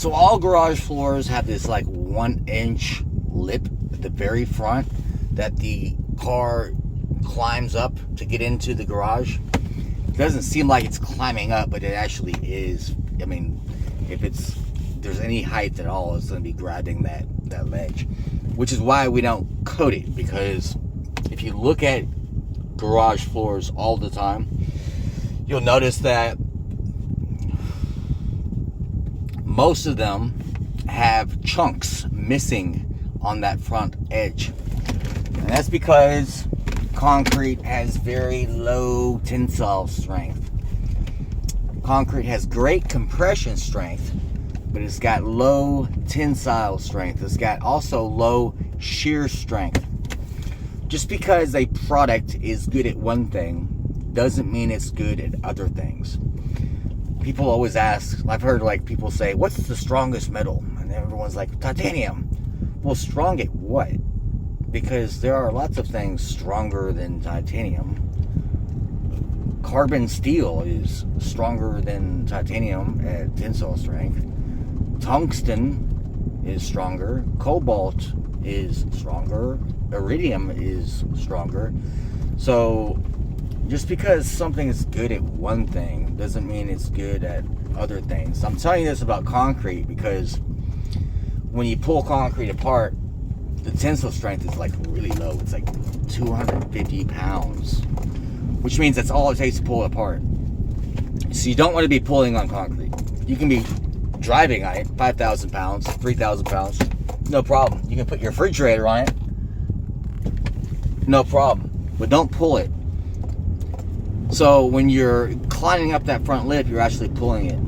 So all garage floors have this like 1-inch lip at the very front that the car climbs up to get into the garage. It doesn't seem like it's climbing up, but it actually is. I mean, if there's any height at all, it's going to be grabbing that ledge, which is why we don't coat it, because if you look at garage floors all the time, you'll notice that most of them have chunks missing on that front edge. And that's because concrete has very low tensile strength. Concrete has great compression strength, but it's got low tensile strength. It's got also low shear strength. Just because a product is good at one thing doesn't mean it's good at other things. People always ask, I've heard like people say, what's the strongest metal? And everyone's like, titanium. Well, strong at what? Because there are lots of things stronger than titanium. Carbon steel is stronger than titanium at tensile strength. Tungsten is stronger. Cobalt is stronger. Iridium is stronger. So just because something is good at one thing doesn't mean it's good at other things. I'm telling you this about concrete because when you pull concrete apart, the tensile strength is like really low. It's like 250 pounds, which means that's all it takes to pull it apart. So you don't want to be pulling on concrete. You can be driving on it, 5,000 pounds, 3,000 pounds, no problem. You can put your refrigerator on it, no problem, but don't pull it. So when you're climbing up that front lip, you're actually pulling it,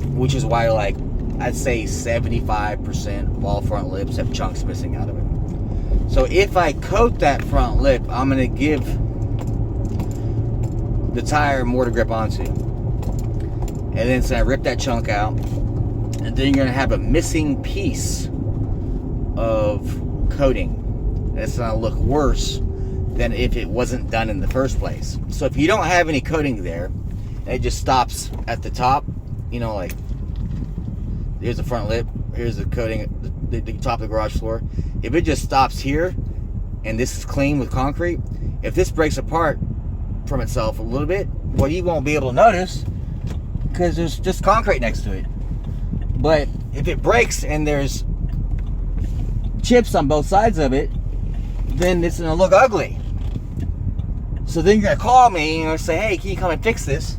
which is why, like, I'd say 75% of all front lips have chunks missing out of it. So if I coat that front lip, I'm going to give the tire more to grip onto. And then it's going to rip that chunk out. And then you're going to have a missing piece of coating. And it's going to look worse than if it wasn't done in the first place. So if you don't have any coating there, and it just stops at the top, you know, like, here's the front lip, here's the coating, the top of the garage floor. If it just stops here, and this is clean with concrete, if this breaks apart from itself a little bit, well, you won't be able to notice because there's just concrete next to it. But if it breaks and there's chips on both sides of it, then it's gonna look ugly. So then you're gonna call me and say, hey, can you come and fix this?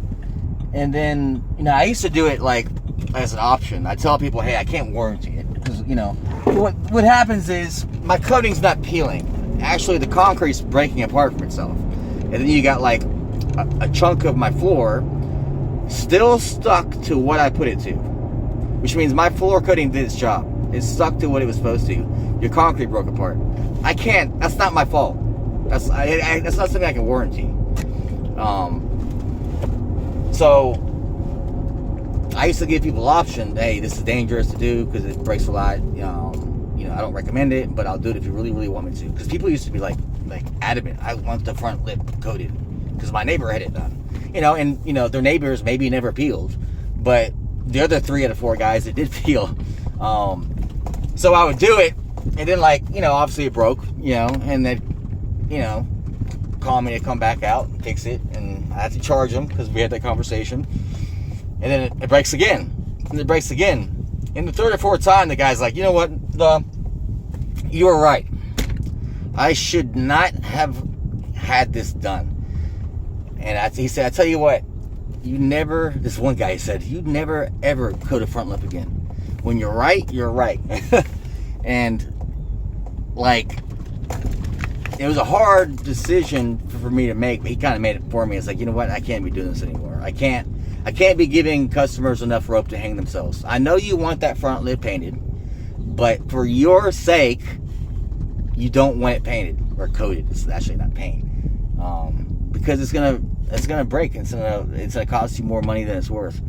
And then, you know, I used to do it like as an option. I tell people, hey, I can't warranty it, because, you know, what happens is my coating's not peeling. Actually, the concrete's breaking apart from itself. And then you got like a chunk of my floor still stuck to what I put it to, which means my floor coating did its job. It stuck to what it was supposed to. Your concrete broke apart. I can't. That's not my fault. That's not something I can warranty. So I used to give people the option. Hey, this is dangerous to do because it breaks a lot. You know, I don't recommend it, but I'll do it if you really, really want me to. Because people used to be like adamant. I want the front lip coated because my neighbor had it done. You know, and you know their neighbors maybe never peeled, but the other 3 out of 4 guys that did peel. So I would do it, and then, like, you know, obviously it broke, you know, and then, you know, call me to come back out and fix it, and I had to charge them because we had that conversation. And then it breaks again, and it breaks again. And the 3rd or 4th time, the guy's like, you know what, you were right. I should not have had this done. And he said, I tell you what, this one guy said, you never ever coat a front lip again. When you're right, you're right. And, like, it was a hard decision for me to make, but he kind of made it for me. It's like, you know what, I can't be doing this anymore. I can't be giving customers enough rope to hang themselves. I know you want that front lip painted, but for your sake, you don't want it painted or coated. It's actually not paint, because it's gonna break. It's gonna cost you more money than it's worth.